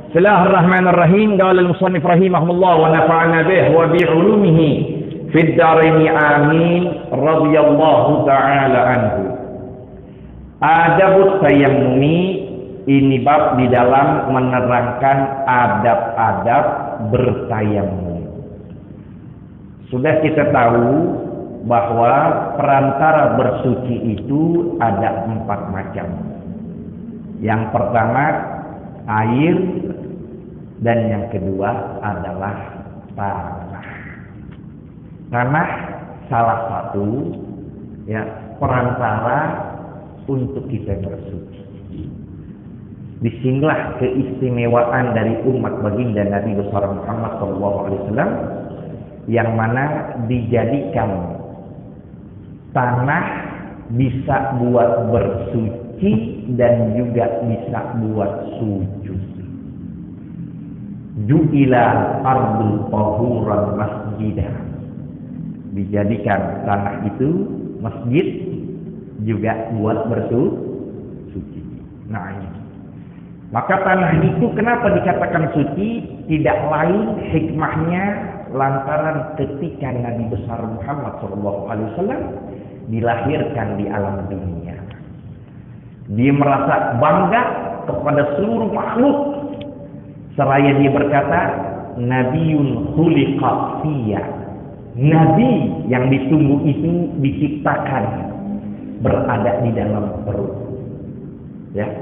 Bismillahirrahmanirrahim. Qala al-musannif rahimahullah wa nafa'ana bih wa bi 'ulumihi fid dharain amin radhiyallahu ta'ala anhu. Adabut tayammumi, ini bab di dalam menerangkan adab-adab bertayamum. Sudah kita tahu bahwa perantara bersuci itu ada 4 macam. Yang pertama air, dan yang kedua adalah tanah. Tanah salah satu perantara untuk kita bersuci. Disinilah keistimewaan dari umat baginda Nabi besar Muhammad SAW, yang mana dijadikan tanah bisa buat bersuci dan juga bisa buat sujud. Ju'ila ardul tahuran masjidah, dijadikan tanah itu masjid juga buat bersuci. Nah ini, maka tanah itu kenapa dikatakan suci? Tidak lain hikmahnya lantaran ketika Nabi besar Muhammad SAW dilahirkan di alam dunia, dia merasa bangga kepada seluruh makhluk, seraya dia berkata, Nabiun khuliqa fiyya, Nabi yang ditunggu itu diciptakan berada di dalam perut,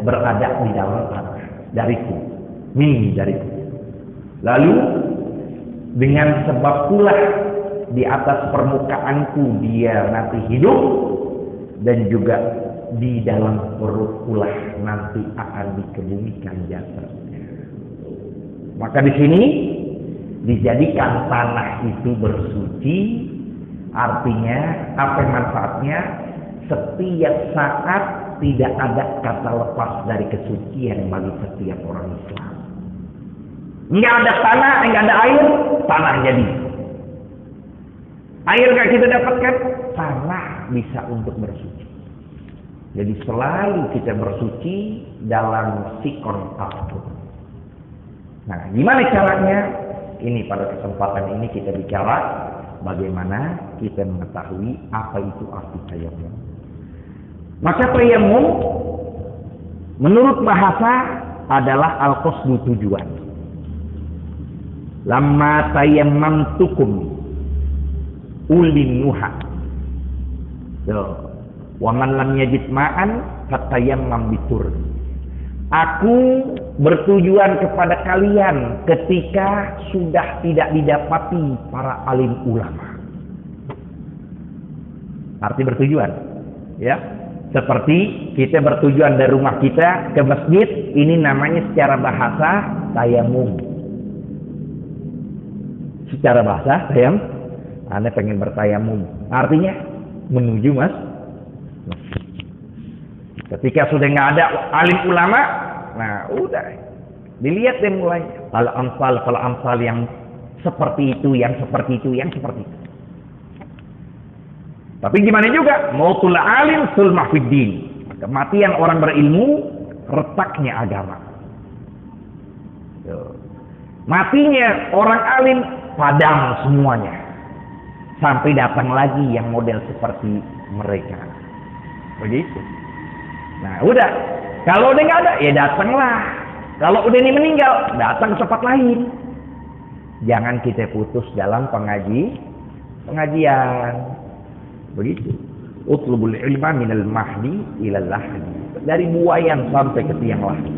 berada di dalam tanah, dariku, dariku. Lalu dengan sebab pula di atas permukaanku dia nanti hidup, dan juga di dalam perut pula nanti akan dikebumikan jasadnya. Maka di sini dijadikan tanah itu bersuci, artinya apa manfaatnya? Setiap saat tidak ada kata lepas dari kesucian bagi setiap orang Islam. Enggak ada tanah, enggak ada air, tanah jadi. Air enggak kita dapatkan, tanah bisa untuk bersuci. Jadi selalu kita bersuci dalam sikon aftur. Nah, gimana caranya? Ini pada kesempatan ini kita bicara bagaimana kita mengetahui apa itu arti tayammum. Maka tayammum menurut bahasa adalah al-qasdu, tujuan. Lamma tayammamtukum ulin nuha. Wa man lam yajid ma'an fatayammam bitur. Aku bertujuan kepada kalian ketika sudah tidak didapati para alim ulama. Arti bertujuan, ya. Seperti kita bertujuan dari rumah kita ke masjid, ini namanya secara bahasa tayammum. Secara bahasa Anda pengen bertayamum, artinya menuju masjid. Ketika sudah nggak ada alim ulama, nah udah dilihat deh mulai kalau amsal yang seperti itu, yang seperti itu, yang seperti itu. Tapi gimana juga, mautul alim sulmah fiddin, kematian orang berilmu retaknya agama. Matinya orang alim padam semuanya, sampai datang lagi yang model seperti mereka. Begitu. Nah udah, kalau udah nggak ada ya datanglah. Kalau udah ini meninggal, datang ke tempat lain. Jangan kita putus dalam pengajian. Begitu. Utlubul ilma minal mahdi ilal lahdi. Dari buayan sampai ke tiang lahdi.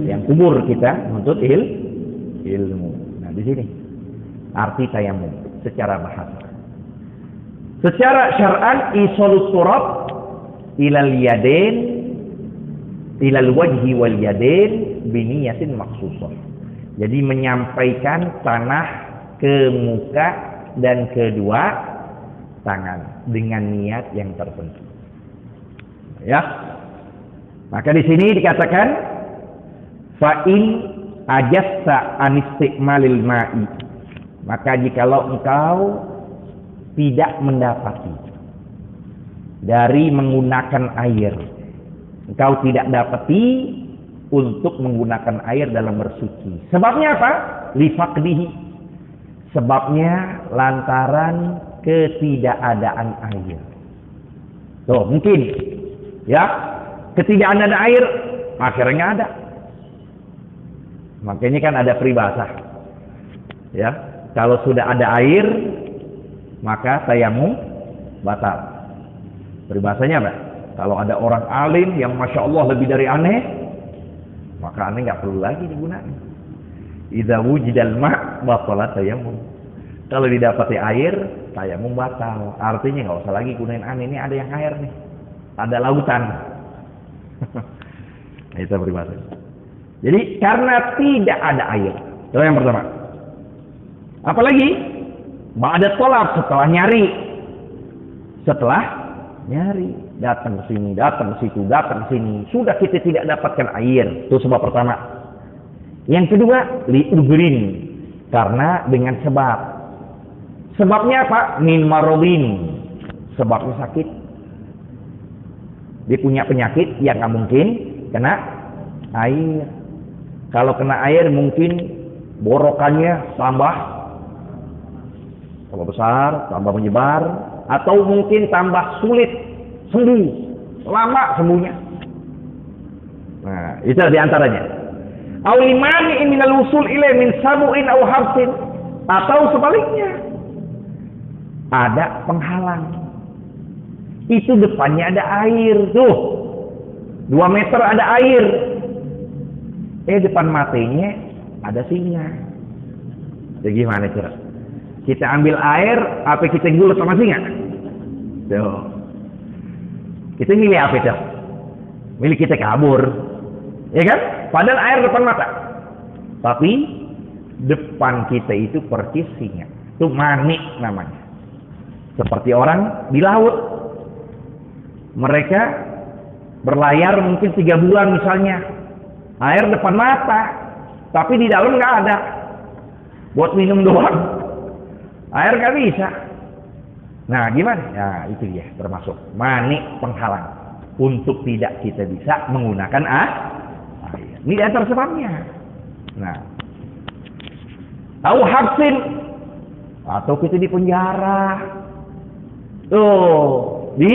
Yang kubur kita menuntut ilmu. Nah di sini arti tayammum secara bahasa. Secara syar'an isolus turab ilal yadain, ilal wajhi wal yadain biniyatin maksusah. Jadi menyampaikan tanah ke muka dan kedua tangan dengan niat yang tertentu. Ya. Maka di sini dikatakan fa in ajasta an istiqmalil ma'i. Maka jikalau engkau tidak mendapati dari menggunakan air, engkau tidak dapati untuk menggunakan air dalam bersuci. Sebabnya apa? Lifaqdihi. Sebabnya lantaran ketidakadaan air. Tuh, mungkin ya, ketidakadaan air akhirnya ada. Makanya kan ada peribahasa. Ya, kalau sudah ada air maka tayamum batal. Peribahasanya apa? Kalau ada orang alim yang masya Allah lebih dari aneh, maka aneh nggak perlu lagi digunakan. Idza wujidal ma' batala tayamum. Kalau didapati air, tayamum batal. Artinya nggak usah lagi gunain aneh. Ini ada yang air nih, ada lautan. Nah, itu peribahasa. Jadi karena tidak ada air. Itu yang pertama. Apalagi ba'da tolak, setelah nyari. Setelah nyari, datang ke sini, datang ke situ, datang ke sini, sudah kita tidak dapatkan air. Itu sebab pertama. Yang kedua, li'udrin, karena dengan sebab. Sebabnya apa? Min marobin, sebabnya sakit. Dia punya penyakit yang nggak mungkin kena air. Kalau kena air mungkin borokannya tambah besar, tambah menyebar, atau mungkin tambah sulit sembuh, lama sembuhnya. Nah, itu diantaranya. Aulimani minal usul ilai min sabu'in au habsin, atau sebaliknya ada penghalang. Itu depannya ada air tuh, 2 meter ada air. Depan matanya ada singa. Jadi gimana cara? Kita ambil air, apa kita gulut sama singa? Tuh. Kita milih apa itu? Milih kita kabur, ya kan? Padahal air depan mata. Tapi depan kita itu persis singa. Itu manik namanya. Seperti orang di laut. Mereka berlayar mungkin 3 bulan misalnya. Air depan mata, tapi di dalam nggak ada. Buat minum doang. Air nggak bisa. Nah, gimana? Nah, itu dia termasuk manik penghalang untuk tidak kita bisa menggunakan air. Ini antara sebabnya. Nah, tahu habsin, atau kita di penjara. Tuh, di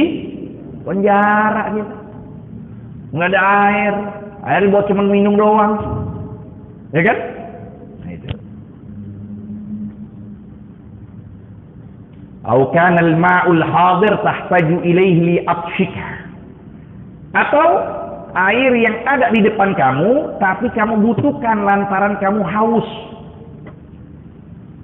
penjara gitu. Nggak ada air. Air buat cuma minum doang. Ya kan? Nah, itu. Au kana al-ma'ul hadir tahtaju ilaihi li atshika. Atau air yang ada di depan kamu tapi kamu butuhkan lantaran kamu haus.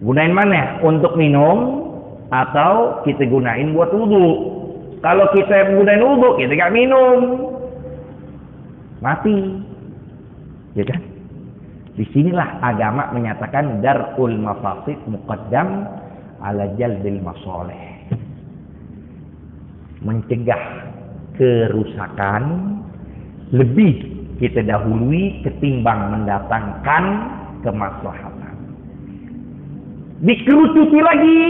Gunain mana? Untuk minum atau kita gunain buat wudu. Kalau kita gunain wudu, kita nggak minum, mati, ya kan? Disinilah agama menyatakan darul mafasid muqaddam ala jalbil masoleh. Mencegah kerusakan lebih kita dahului ketimbang mendatangkan kemaslahatan. Dikerucuti lagi.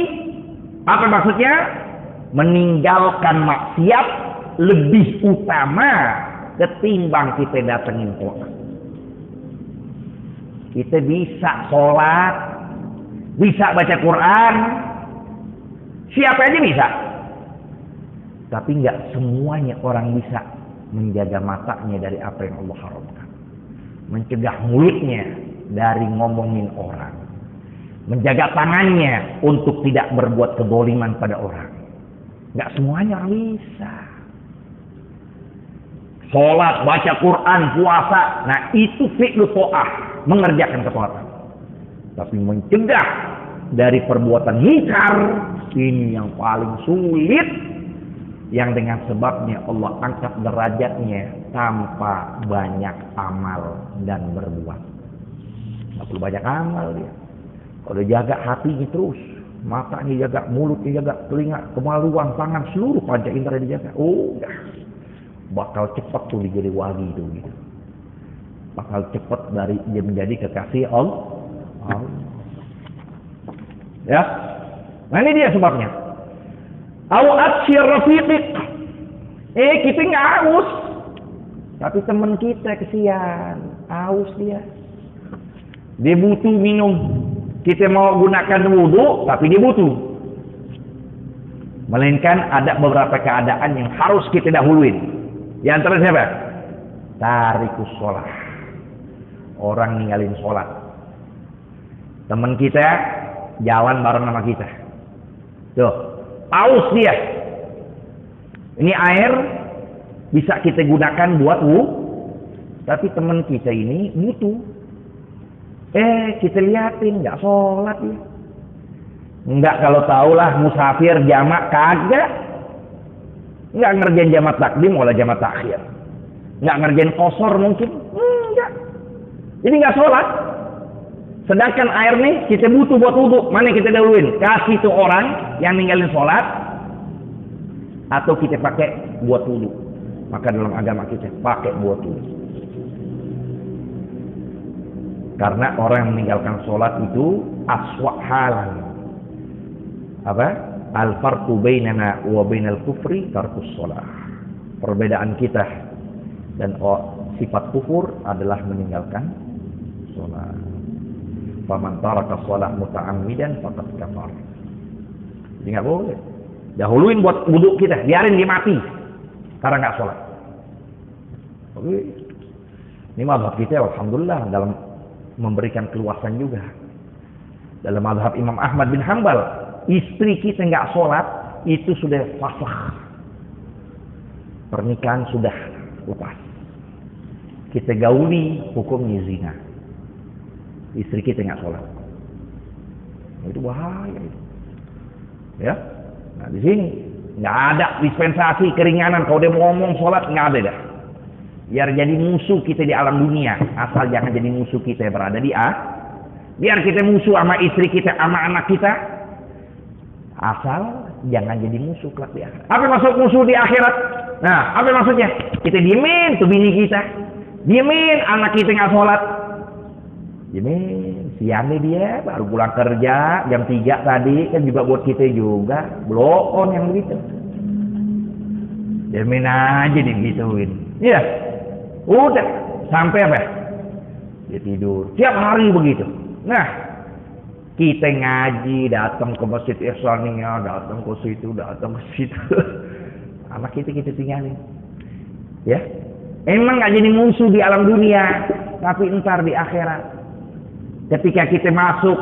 Apa maksudnya? Meninggalkan maksiat lebih utama ketimbang kita datengin Quran. Kita bisa sholat, bisa baca Quran, siapa aja bisa. Tapi nggak semuanya orang bisa menjaga matanya dari apa yang Allah haramkan, mencegah mulutnya dari ngomongin orang, menjaga tangannya untuk tidak berbuat kedoliman pada orang. Nggak semuanya orang bisa. Sholat, baca Quran, puasa, nah itu fi'lu ta'ah, mengerjakan ketaatan. Tapi mencegah dari perbuatan mungkar, ini yang paling sulit, yang dengan sebabnya Allah angkat derajatnya tanpa banyak amal dan berbuat. Nggak perlu banyak amal dia. Kalau jaga hatinya terus, matanya jaga, mulutnya jaga, telinga, kemaluan, tangan, seluruh panca indera dijaga. Oh, udah. Bakal cepat tuh jadi wali itu gitu. Bakal cepat dari dia menjadi kekasih Allah. Ya. Nah ini dia sebabnya. Awat syir rafiqik. Kita nggak haus. Tapi teman kita kesian. Haus dia. Dia butuh minum. Kita mau gunakan wudu, tapi dia butuh. Melainkan ada beberapa keadaan yang harus kita dahuluin. Di antara siapa? Tarikus sholat. Orang ninggalin sholat. Teman kita jalan bareng sama kita. Tuh, haus dia. Ini air bisa kita gunakan buat wudu, tapi teman kita ini butuh. Kita liatin nggak sholat ya. Nggak, kalau tahulah musafir jamak kagak. Nggak ngerjain jamak takdim wala jamak takhir. Nggak ngerjain qasar mungkin. Enggak. Jadi nggak sholat. Sedangkan air nih kita butuh buat wudu. Mana kita dahuluin? Kasih tuh orang yang ninggalin sholat, atau kita pakai buat wudu. Maka dalam agama kita pakai buat wudu. Karena orang yang meninggalkan sholat itu aswa halan. Apa? Al-farqu bainana wa bainal kufri tarkus sholat. Perbedaan kita dan sifat kufur adalah meninggalkan sholat. Faman taraka sholat muta'ammidan faqad kafar. Jadi nggak boleh. Dahuluin buat wudu kita, biarin dia mati karena nggak sholat. Oke. Ini mazhab kita alhamdulillah dalam memberikan keluasan juga. Dalam mazhab Imam Ahmad bin Hanbal, istri kita nggak sholat itu sudah fasakh. Pernikahan sudah lepas. Kita gauli hukumnya zina. Istri kita nggak sholat. Itu bahaya itu. Ya. Nah di sini nggak ada dispensasi keringanan. Kalau dia mau ngomong sholat nggak ada dah. Biar jadi musuh kita di alam dunia, asal jangan jadi musuh kita yang berada di biar kita musuh sama istri kita, sama anak kita, asal jangan jadi musuh kelak di akhirat. Apa maksud musuh di akhirat? Nah, apa maksudnya? Kita diemin tuh bini kita, diemin anak kita nggak sholat, diemin siangnya dia baru pulang kerja jam 3 tadi, kan juga buat kita juga blow on yang begitu, diemin aja digituin, iya. Udah, sampai apa? Dia tidur. Tiap hari begitu. Nah, kita ngaji, datang ke masjid Ihsaniyah, datang ke situ, datang ke situ. Anak kita tinggalin. Ya, emang nggak jadi musuh di alam dunia, tapi entar di akhirat. Ketika kita masuk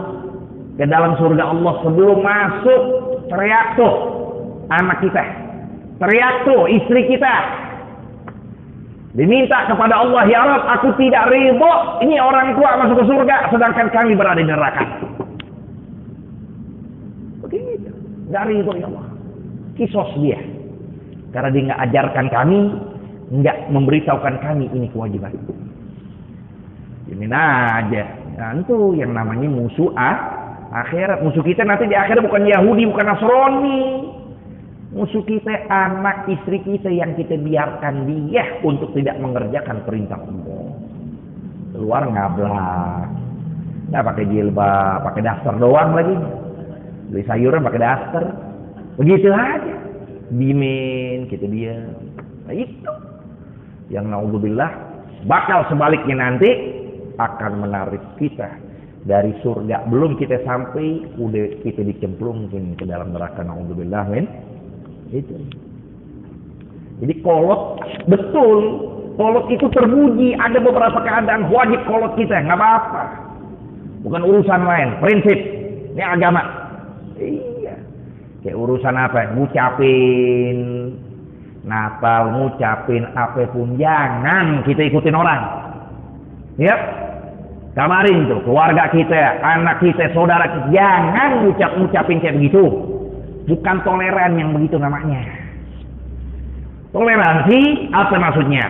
ke dalam surga Allah, sebelum masuk, teriak tuh anak kita. Teriak tuh istri kita. Diminta kepada Allah, ya Rabb, aku tidak ridho ini orang tua masuk ke surga, sedangkan kami berada di neraka. Begitu. Nggak ridho ya Allah. Kisos dia. Karena dia nggak ajarkan kami, nggak memberitahukan kami ini kewajiban. Ini aja. Nah, itu yang namanya musuh akhirat. Musuh kita nanti di akhirat bukan Yahudi, bukan Nasrani. Musuh kita anak istri kita yang kita biarkan dia untuk tidak mengerjakan perintah Allah. Keluar ngablak, nggak pakai jilbab, pakai daster doang lagi. Beli sayuran pakai daster, begitu aja. Dimin kita dia. Nah itu yang naudzubillah bakal sebaliknya nanti akan menarik kita dari surga. Belum kita sampai, udah kita dicemplungin ke dalam neraka. Naudzubillah min. Itu. Jadi kolot betul, kolot itu terpuji. Ada beberapa keadaan wajib kolot kita, nggak apa-apa. Bukan urusan lain, prinsip. Ini agama. Iya. Kayak urusan apa? Ngucapin Natal, ngucapin apapun, jangan kita ikutin orang. Ya. Kamarin tuh keluarga kita, anak kita, saudara kita, jangan ngucapin kayak begitu. Bukan toleran yang begitu namanya. Toleransi apa maksudnya?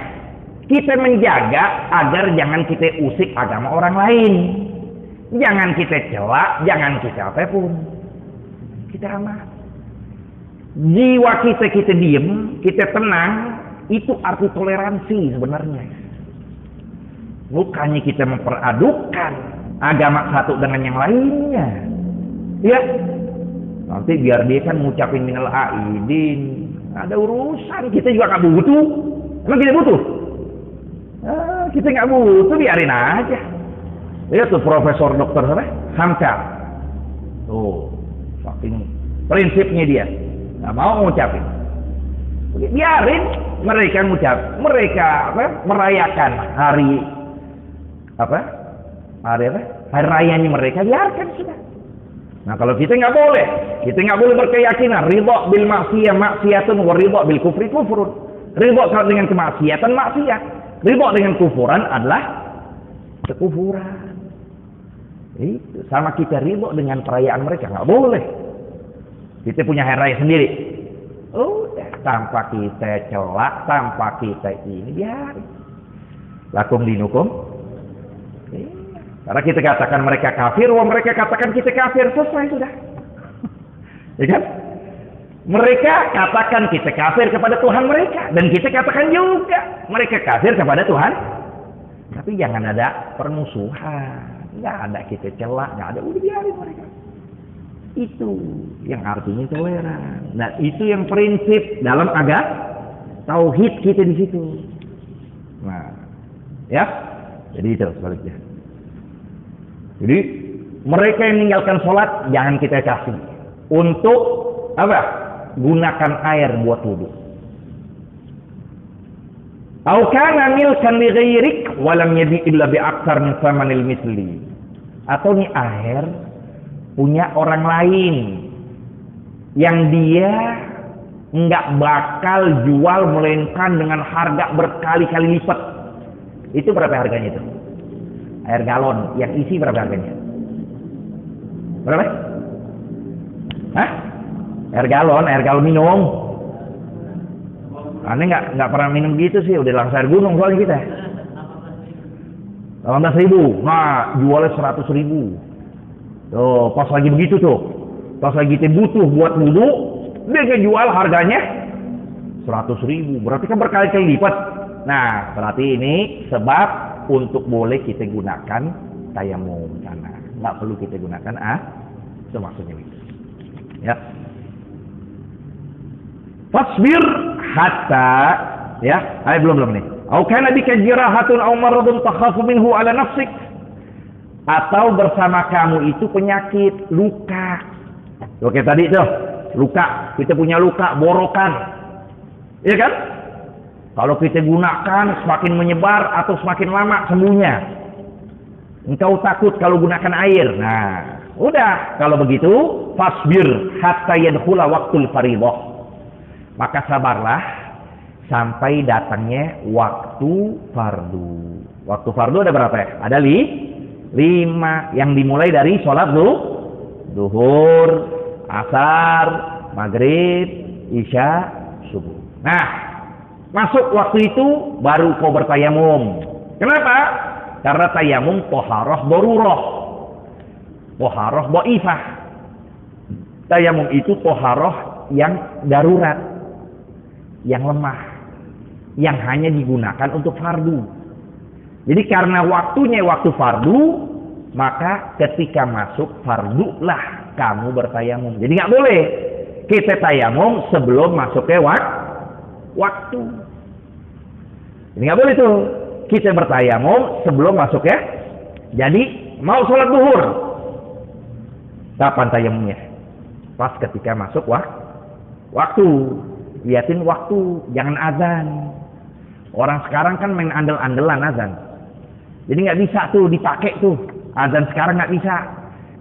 Kita menjaga agar jangan kita usik agama orang lain. Jangan kita celak, jangan kita apapun. Kita amat. Jiwa kita diem, kita tenang, itu arti toleransi sebenarnya. Bukannya kita memperadukan agama satu dengan yang lainnya. Ya. Nanti biar dia kan ngucapin minal aidin, ada urusan, kita juga nggak butuh. Emang kita butuh? kita nggak butuh, biarin aja. Lihat tuh Profesor Dokter Hamka. Tuh, saking prinsipnya dia. Nggak mau ngucapin. Biarin mereka ngucap. Mereka merayakan hari rayanya mereka, biarkan sudah. Nah kalau kita nggak boleh. Kita nggak boleh berkeyakinan ridha bil maksiyah maksiyatun wa ridha bil kufri kufrun. Ridha dengan kemaksiatan maksiat. Ridha dengan kufuran adalah kekufuran. Itu sama kita ridha dengan perayaan mereka, nggak boleh. Kita punya hari raya sendiri. Udah, tanpa kita celak, tanpa kita ini, biarin. Lakum dinukum. Karena kita katakan mereka kafir, wah mereka katakan kita kafir, selesai sudah. Ya kan? Mereka katakan kita kafir kepada Tuhan mereka, dan kita katakan juga mereka kafir kepada Tuhan. Tapi jangan ada permusuhan, nggak ada kita celak, nggak ada, udah biarin mereka. Itu yang artinya toleran. Nah itu yang prinsip dalam agama tauhid kita di situ. Nah, ya, jadi itu sebaliknya. Jadi mereka yang meninggalkan sholat jangan kita kasih untuk apa? Gunakan air buat wudhu. Au kana milkan li ghairik wa lam yabi illa bi aktsar min samanil misli. Atau nih air punya orang lain yang dia nggak bakal jual melainkan dengan harga berkali-kali lipat. Itu berapa harganya itu? Air galon yang isi berapa harganya? Berapa? Hah? Air galon minum. Aneh nggak pernah minum gitu sih, udah langsung air gunung soalnya kita. 18.000, nah jualnya 100.000. Tuh, pas lagi begitu tuh, pas lagi kita butuh buat wudhu, dia ngejual harganya 100.000. Berarti kan berkali-kali lipat. Nah, berarti ini sebab untuk boleh kita gunakan tayamum karena nggak perlu kita gunakan itu maksudnya itu. Ya. Fasbir hatta ya, belum nih. Au kana bika jirahatun aw maradun takhafu minhu ala nafsik. Atau bersama kamu itu penyakit, luka. Oke tadi tuh, luka. Kita punya luka, borokan. Iya kan? Kalau kita gunakan semakin menyebar atau semakin lama sembuhnya. Engkau takut kalau gunakan air. Nah, udah. Kalau begitu, fasbir hatta yadkhula waqtul fardhah. Maka sabarlah sampai datangnya waktu fardu. Waktu fardu ada berapa ya? Ada 5 yang dimulai dari sholat zuhur, asar, maghrib, isya, subuh. Nah, masuk waktu itu baru kau bertayamum. Kenapa? Karena tayamum toharoh darurah, toharoh dhaifah. Tayamum itu toharoh yang darurat, yang lemah, yang hanya digunakan untuk fardu. Jadi karena waktunya waktu fardu, maka ketika masuk fardu lah kamu bertayamum. Jadi nggak boleh kita tayamum sebelum masuknya waktu. Jadi nggak boleh tuh kita bertayamum sebelum masuknya. Jadi mau sholat zuhur, kapan tayamumnya? Pas ketika masuk waktu. Liatin waktu, jangan azan. Orang sekarang kan main andel-andelan azan. Jadi nggak bisa tuh dipakai tuh azan sekarang, nggak bisa.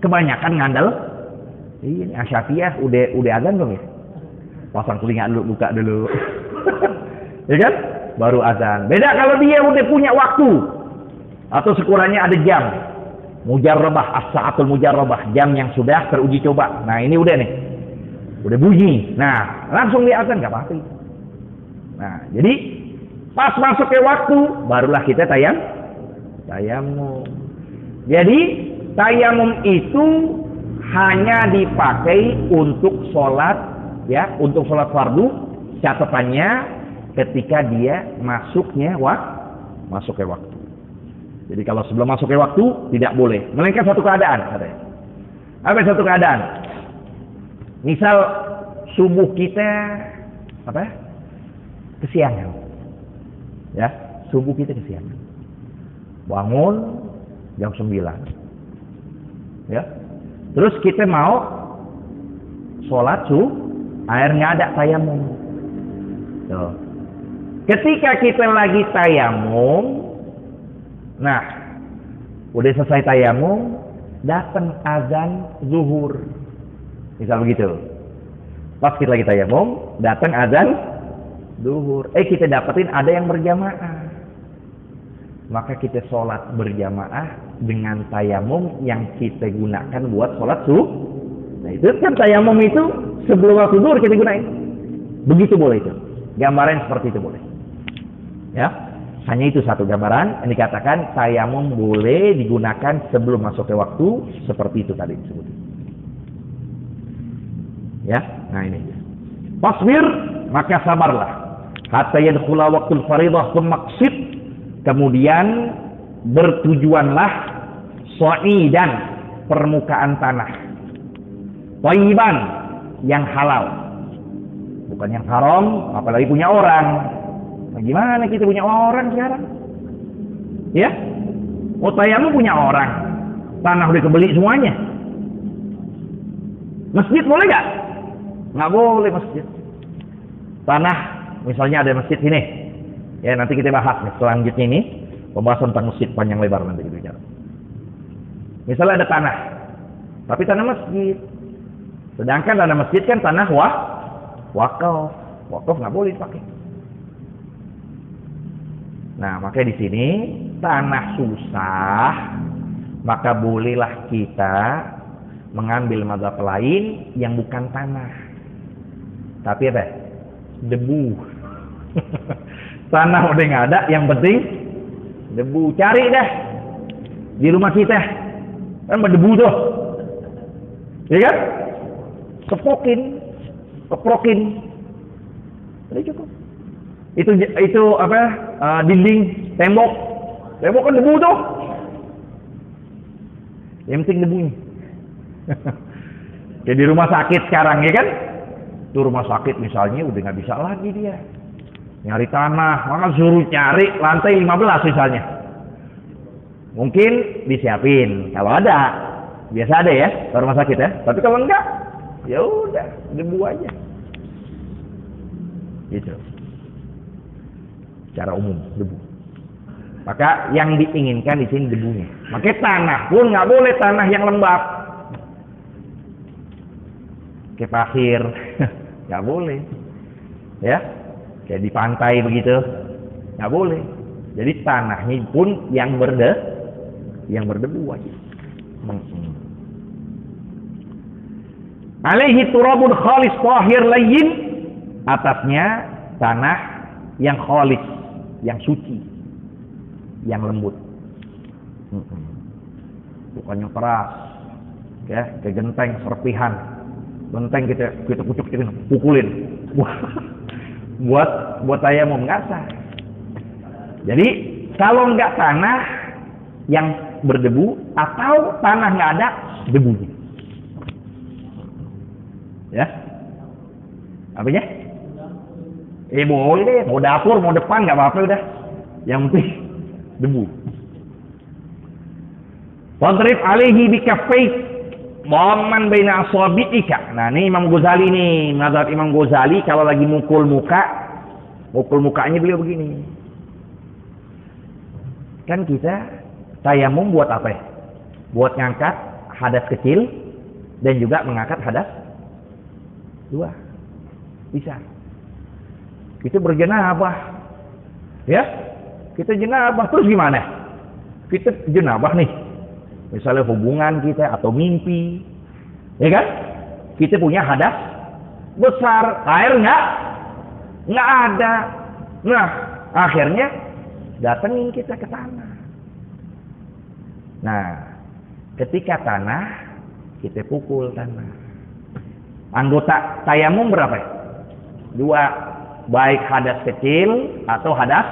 Kebanyakan ngandel. Ini Asyafiah udah azan belum ya? Pasang telinga dulu, buka dulu. Ya kan? Baru azan. Beda kalau dia udah punya waktu atau sekurangnya ada jam. Mujarrabah, as-sa'atul mujarrabah, jam yang sudah teruji coba. Nah ini udah nih, udah bunyi. Nah langsung dia azan nggak apa-apa. Nah jadi pas masuk ke waktu, barulah kita tayamum. Jadi tayamum itu hanya dipakai untuk sholat, ya, untuk sholat fardu. Catatannya ketika dia masuknya waktu. Jadi kalau sebelum masuknya waktu tidak boleh. Melainkan satu keadaan, katanya. Apa satu keadaan? Misal subuh kita kesiangan. Ya, subuh kita kesiangan. Bangun jam 9. Ya. Terus kita mau sholat air nggak ada, tayamum. Tuh. Ketika kita lagi tayamum, nah, udah selesai tayamum, datang azan zuhur. Misal begitu. Pas kita lagi tayamum, datang azan zuhur. Kita dapetin ada yang berjamaah. Maka kita sholat berjamaah dengan tayamum yang kita gunakan buat sholat subuh. Nah, itu kan tayamum itu sebelum waktu zuhur kita gunain. Begitu boleh itu. Gambaran seperti itu boleh. Ya, hanya itu satu gambaran yang dikatakan tayamum boleh digunakan sebelum masuknya waktu, seperti itu tadi disebut. Ya, nah ini. Fasbir, maka sabarlah. Hatta yadkhula waqtul fariḍah maqsid, kemudian bertujuanlah sa'idan, permukaan tanah. Thayyiban, yang halal. Bukan yang haram, apalagi punya orang. Nah, gimana kita punya orang sekarang? Ya? Tayamum punya orang. Tanah udah kebeli semuanya. Masjid boleh nggak? Nggak boleh masjid. Tanah, misalnya ada masjid sini. Ya, nanti kita bahas nih, selanjutnya ini. Pembahasan tentang masjid panjang lebar nanti kita bicara. Misalnya ada tanah. Tapi tanah masjid. Sedangkan tanah masjid kan tanah wakaf. Wakaf nggak boleh dipakai. Nah, makanya di sini tanah susah, maka bolehlah kita mengambil mazhab lain yang bukan tanah, tapi apa? Debu. Tanah udah nggak ada, yang penting debu. Cari deh di rumah kita, kan berdebu tuh, ya kan? Keprokin, udah cukup. Itu apa? Dinding, tembok kan debu tuh. Yang penting debunya. Kayak di rumah sakit sekarang, ya kan? Itu rumah sakit misalnya udah nggak bisa lagi dia nyari tanah, maka suruh cari lantai 15 misalnya. Mungkin disiapin kalau ada, biasa ada ya ke rumah sakit ya. Tapi kalau enggak, ya udah debu aja. Gitu. Secara umum debu. Maka yang diinginkan di sini debunya. Makanya tanah pun nggak boleh tanah yang lembab, kayak pasir, nggak boleh. Ya, kayak di pantai begitu, nggak boleh. Jadi tanahnya pun yang berdebu aja. Alaihi turabun khalis tahir layyin, atasnya tanah yang khalis, yang suci, yang lembut, bukan yang keras, ya, kayak genteng, serpihan, genteng kita kucuk-kucukin, pukulin, buat tayamum nggak sah. Jadi kalau nggak tanah yang berdebu atau tanah nggak ada debunya, ya, apanya? Boleh deh, mau dapur, mau depan, nggak apa-apa udah. Yang penting debu. Fadrib alaihi bikaffayk dhamman baina asabi'ika. Nah, ini Imam Ghazali nih, mazhab Imam Ghazali kalau lagi mukul mukanya beliau begini. Kan kita tayamum buat apa ya? Buat ngangkat hadas kecil dan juga mengangkat hadas dua. Bisa. Kita berjenabah, ya, kita jenabah, terus gimana? Kita jenabah nih, misalnya hubungan kita atau mimpi, ya kan? Kita punya hadas besar, air nggak ada. Nah, akhirnya datengin kita ke tanah. Nah, ketika tanah, kita pukul tanah. Anggota tayamum berapa ya? Dua. Baik hadas kecil atau hadas,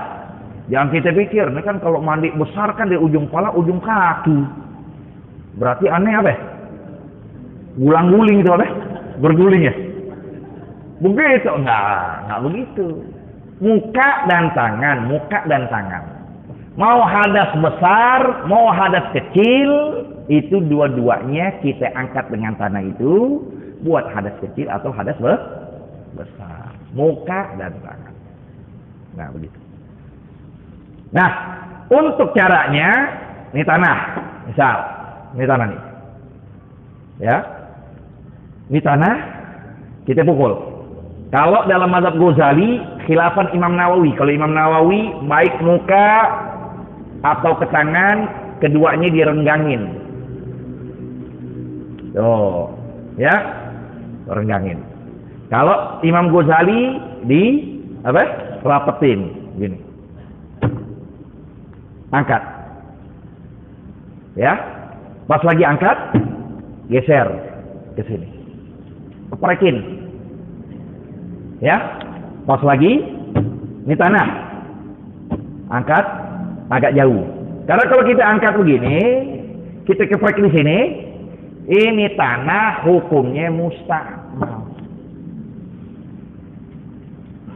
jangan kita pikir, ini kan kalau mandi besar kan dari ujung kepala, ujung kaki. Berarti aneh apa ya? Gulang-guling itu apa? Berguling ya? Begitu? Enggak begitu. Muka dan tangan. Mau hadas besar, mau hadas kecil, itu dua-duanya kita angkat dengan tanah itu buat hadas kecil atau hadas besar. Muka dan tangan. Nah, begitu. Nah, untuk caranya, ini tanah. Misal, ini tanah nih. Ya. Ini tanah, kita pukul. Kalau dalam mazhab Ghazali, khilafan Imam Nawawi. Kalau Imam Nawawi, baik muka atau ke tangan, keduanya direnggangin. Tuh, ya, renggangin. Kalau Imam Ghazali di apa? Rapetin, gini. Angkat. Ya. Pas lagi angkat, geser ke sini. Keprekin. Ya. Pas lagi, ini tanah. Angkat agak jauh. Karena kalau kita angkat begini, kita keprek di sini, ini tanah hukumnya musta'mal.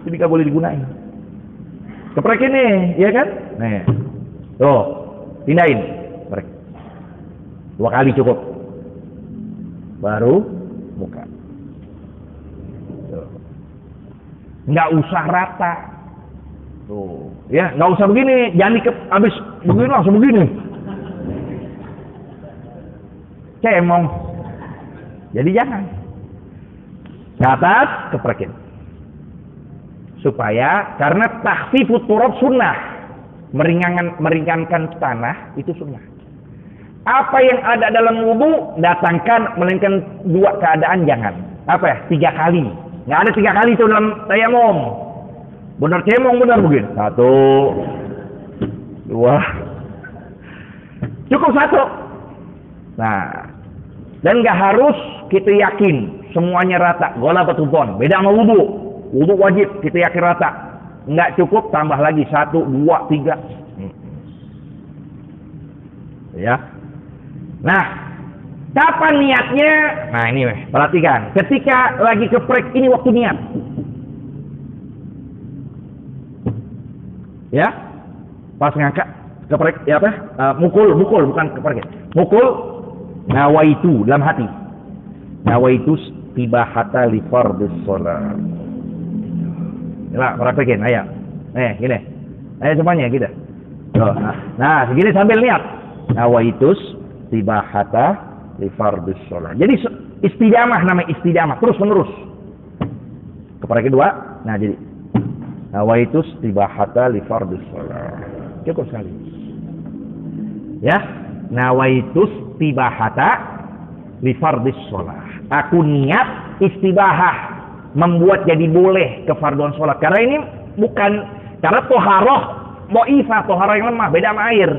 Jadi nggak boleh digunain. Keprek ini, ya kan? Nih, tuh, pindahin, keprek. 2 kali cukup. Baru buka. Tuh. Nggak usah rata. Tuh, ya, nggak usah begini, jangan habis begini langsung begini. Cemong. Jadi jangan. Ke atas, keprekin. Supaya, karena takhfifut turab sunnah, meringankan tanah, itu sunnah. Apa yang ada dalam wudu, datangkan, melainkan 2 keadaan jangan. Apa ya? 3 kali. Nggak ada 3 kali itu dalam tayamum. Benar cemong, benar begini. 1, 2. Cukup 1. Nah, dan nggak harus kita yakin semuanya rata. Gola betupon. Beda sama wudu. Wudu wajib kita yakin rata. Nggak cukup, tambah lagi 1, 2, 3. Ya. Nah, kapan niatnya? Nah ini, perhatikan. Ketika lagi keprek, ini waktu niat. Ya, pas ngangkat keprek, ya apa? Mukul bukan keprek. Mukul, nawaitu dalam hati. Nawaitu tibahata li fardhis shalah. Coba praktekin, ayo. Gini. Ayo semuanya kita. Nah, segini sambil niat. Nawaitu tibahata li fardhis shalah. Jadi istidamah, namanya istidamah, terus menerus. Keprek kedua, nah jadi nawaitu istibahata li fardhis shalah. Cukup sekali. Ya, nawaitu istibahata li fardhis shalah. Aku niat istibahah, membuat jadi boleh ke fardhon salat. Karena ini bukan, karena toharoh dhaifah, toharoh yang lemah, beda sama air.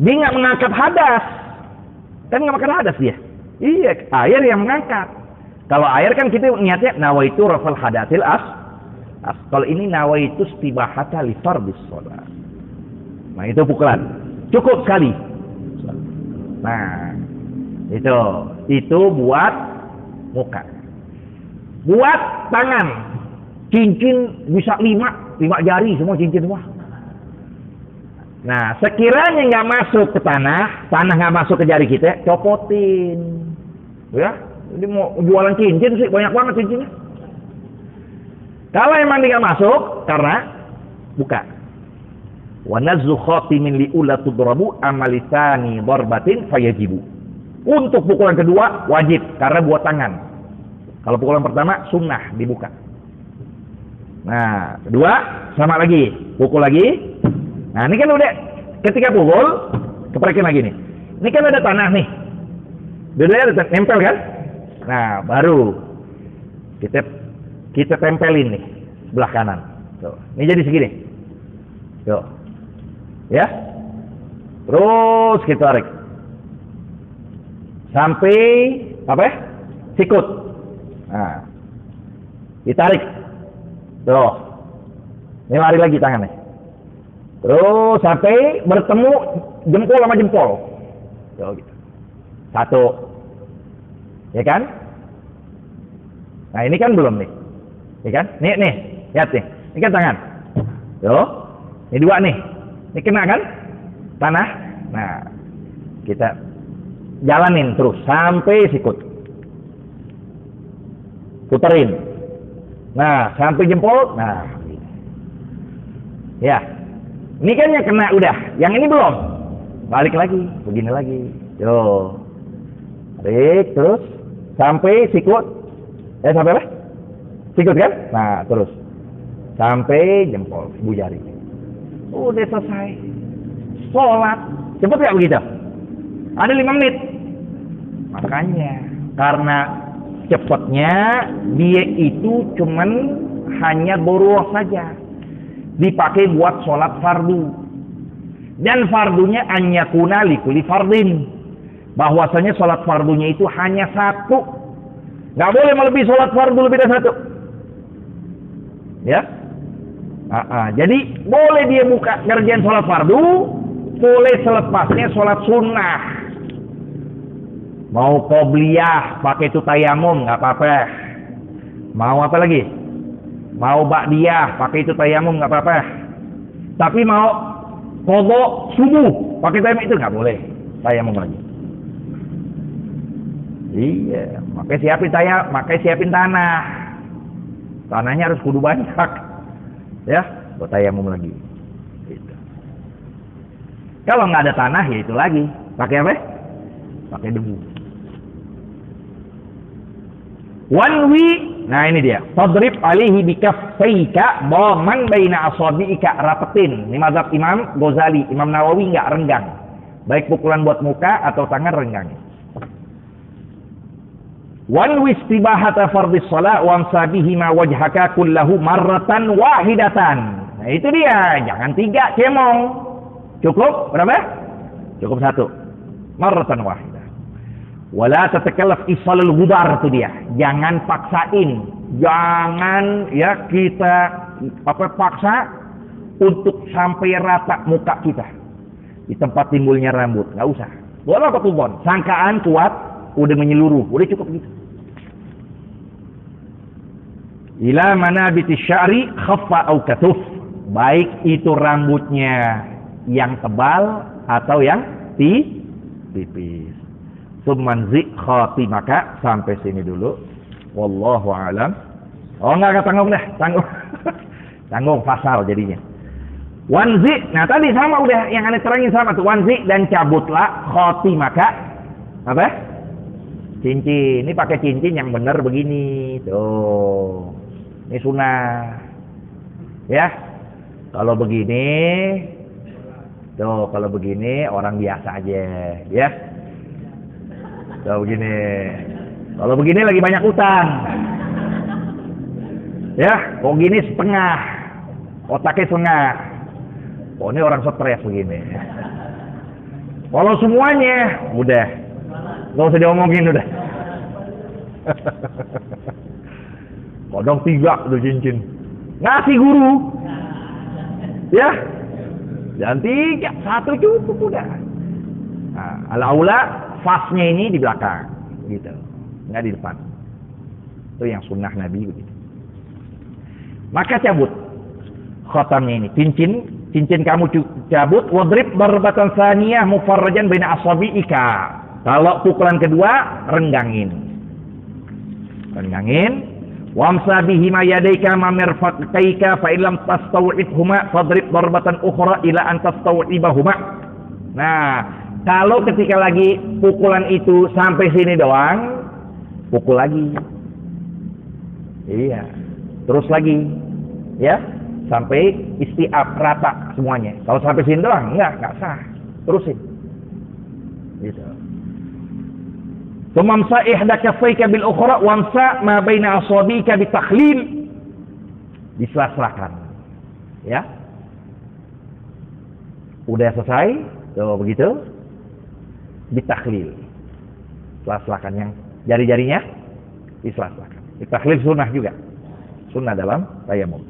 Dia nggak mengangkat hadas. Kan nggak makan hadas dia. Iya, air yang mengangkat. Kalau air kan kita niatnya nawaitu rafal hadatil kalau ini nawaitu istibahata li fardhis shalah. Nah, itu pukulan. Cukup sekali. Nah, itu buat muka. Buat tangan. Cincin bisa 5 jari semua cincin semua. Nah, sekiranya nggak masuk ke tanah nggak masuk ke jari kita, copotin. Ya, ini mau jualan cincin sih, banyak banget cincinnya. Kalau emang dia masuk, karena buka. Wa nazzu khatimin li ula tudrabu amalisani darbatin fayajibu. Untuk pukulan kedua wajib karena buat tangan. Kalau pukulan pertama sunnah dibuka. Nah, kedua sama lagi, pukul lagi. Nah, ini kan udah ketika pukul, keprekin lagi nih. Ini kan ada tanah nih. Dua-duanya ada nempel kan? Nah, baru kita tempelin nih sebelah kanan. Tuh. Ini jadi segini. Tuh. Ya. Terus kita tarik. Sampai apa ya? Sikut. Nah. Ditarik. Tuh. Ini lari lagi tangannya. Terus sampai bertemu jempol sama jempol. Tuh gitu. 1. Ya kan? Nah, ini kan belum nih. Ya kan? Nih, lihat nih. Ini kan tangan. Tuh. Ini 2 nih. Ini kena kan? Tanah. Nah, kita jalanin terus sampai sikut. Puterin. Nah, sampai jempol. Nah, ya. Ini kan yang kena udah. Yang ini belum. Balik lagi. Begini lagi. Yo. Tarik terus sampai sikut. Sampai apa? Sikut kan? Nah, terus sampai jempol, ibu jari. Udah selesai. Sholat. Cepet gak begitu? Ada 5 menit. Makanya karena cepatnya dia itu cuman hanya boros saja. Dipakai buat sholat fardu. Dan fardunya an yakuna likulli fardin. Bahwasanya sholat fardunya itu hanya 1. Nggak boleh melebihi sholat fardu lebih dari 1. Ya. Jadi boleh dia buka ngerjain sholat fardu, boleh selepasnya sholat sunnah. Mau qobliyah pakai itu tayamum nggak apa-apa. Mau apa lagi? Mau ba'diyah pakai itu tayamum nggak apa-apa. Tapi mau qadha subuh pakai tayamum itu nggak boleh. Tayamum lagi. Iya, makanya siapin tanah. Tanahnya harus kudu banyak. Ya, buat tayamum lagi. Gitu. Kalau nggak ada tanah ya itu lagi. Pakai apa? Pakai debu. Wanwi, nah ini dia. Fadrib alihi bikaffayka dhaman baina asabi'ika, rapetin. Ini mazhab Imam Ghazali, Imam Nawawi nggak renggang. Baik pukulan buat muka atau tangan renggang. Wanwi istibahata fardhis shalah wa amsabihi ma wajhaka kullahu marratan wahidatan. Nah itu dia, jangan 3 cemong. Cukup berapa? Cukup 1. Marratan wahidah. Wala tatakallaf isalul ghudar, itu dia. Jangan paksain. Jangan ya kita paksa untuk sampai rata muka kita. Di tempat timbulnya rambut, nggak usah. Boleh apa tuh, sangkaan kuat, udah menyeluruh, udah cukup gitu. Ila manabiti sya'ri khaffa au katuf. Baik itu rambutnya yang tebal atau yang tipis. Summanzi khatimaka, sampai sini dulu. Wallahu alam. Oh enggak tanggung dah, tanggung. Tanggung pasal jadinya. Wanzi, nah tadi sama udah yang aneh terangin sama tuh. Wanzi dan cabutlah khatimaka. Apa? Cincin. Ini pakai cincin yang benar begini. Tuh. Ini sunnah. Ya. Kalau begini, tuh kalau begini orang biasa aja, ya. Tuh begini. Kalau begini lagi banyak utang. Ya, kok gini setengah. Otaknya setengah. Oh ini orang stres begini. Kalau semuanya udah, nggak usah diomongin udah. Kodong 3 udah cincin. Ngasih guru. Ya. Jangan 3, 1 cukup udah. Nah, ala-ula fasnya ini di belakang, gitu. Nggak di depan. Itu yang sunnah Nabi begitu. Maka cabut khatamnya ini, cincin kamu cabut. Wadrib darbatan tsaniyah mufarrajan baina asabi'ika. Kalau pukulan kedua renggangin. Wamsa bihi ma yadayka ma mirfaqaika fa illam tastaw'idhuma fadrib darbatan ukhra ila an tastaw'ibahuma. Nah, kalau ketika lagi pukulan itu sampai sini doang, pukul lagi. Iya. Terus lagi. Ya, sampai istiab rata semuanya. Kalau sampai sini doang enggak sah. Terusin. Gitu. Tumamsa ihda kaffayka bil ukhra wamsa ma baina asabika bitakhlil. Disela-selakan. Ya. Udah selesai? Tuh begitu. Bitakhlil. Sela-selakan yang jari-jarinya disela-selakan. Bitakhlil sunnah juga. Sunnah dalam tayamum.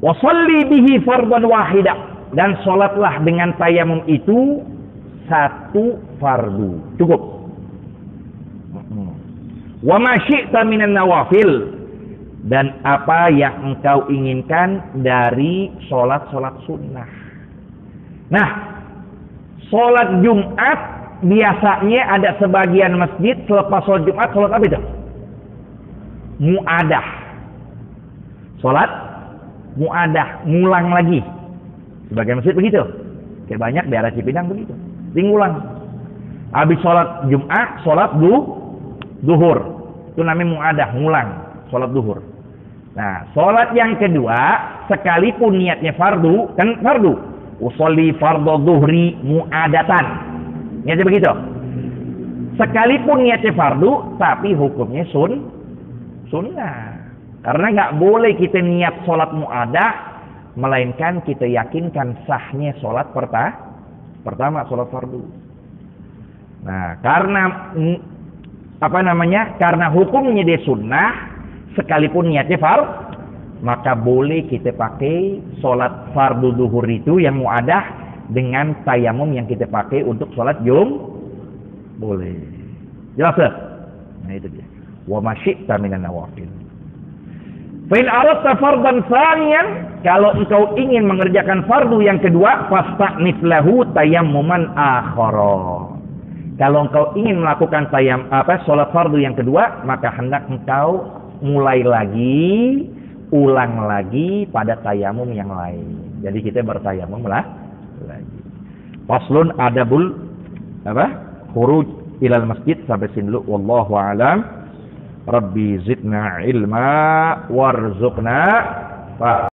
Wa shalli bihi fardhan wahida, dan salatlah dengan tayamum itu 1 fardu. Cukup. Wa ma syi'ta minan nawafil, dan apa yang engkau inginkan dari sholat-sholat sunnah. Nah, sholat Jumat biasanya ada sebagian masjid selepas sholat Jumat, sholat apa itu? Mu'adah. Sholat mu'adah, ngulang lagi. Sebagian masjid begitu. Kayak banyak daerah Cipinang begitu. Ngulang. Habis sholat Jumat, sholat duhur. Itu namanya mu'adah, ngulang. Sholat duhur. Nah, sholat yang kedua, sekalipun niatnya fardu, kan fardu. Usolli fardhu duhri mu'adatan. Niatnya begitu. Sekalipun niatnya fardu, tapi hukumnya sunnah. Karena nggak boleh kita niat sholat mu'adah, melainkan kita yakinkan sahnya sholat pertama, sholat fardu. Nah, karena karena hukumnya dia sunnah, sekalipun niatnya maka boleh kita pakai sholat fardu duhur itu yang mu'adah dengan tayamum yang kita pakai untuk sholat boleh. Jelas ya? Nah itu dia. Wa masyi'ta minan nawafil. Fa in aradta fardan tsaniyan, kalau engkau ingin mengerjakan fardu yang kedua, fasta'nif lahu tayammuman akhara. Kalau engkau ingin melakukan sholat fardu yang kedua, maka hendak engkau mulai lagi, ulang lagi pada tayamum yang lain. Jadi kita bertayamum lagi. Faslun adabul khuruj ilal masjid, sampai sini dulu. Wallahu a'lam. Rabbi zidna ilma warzuqna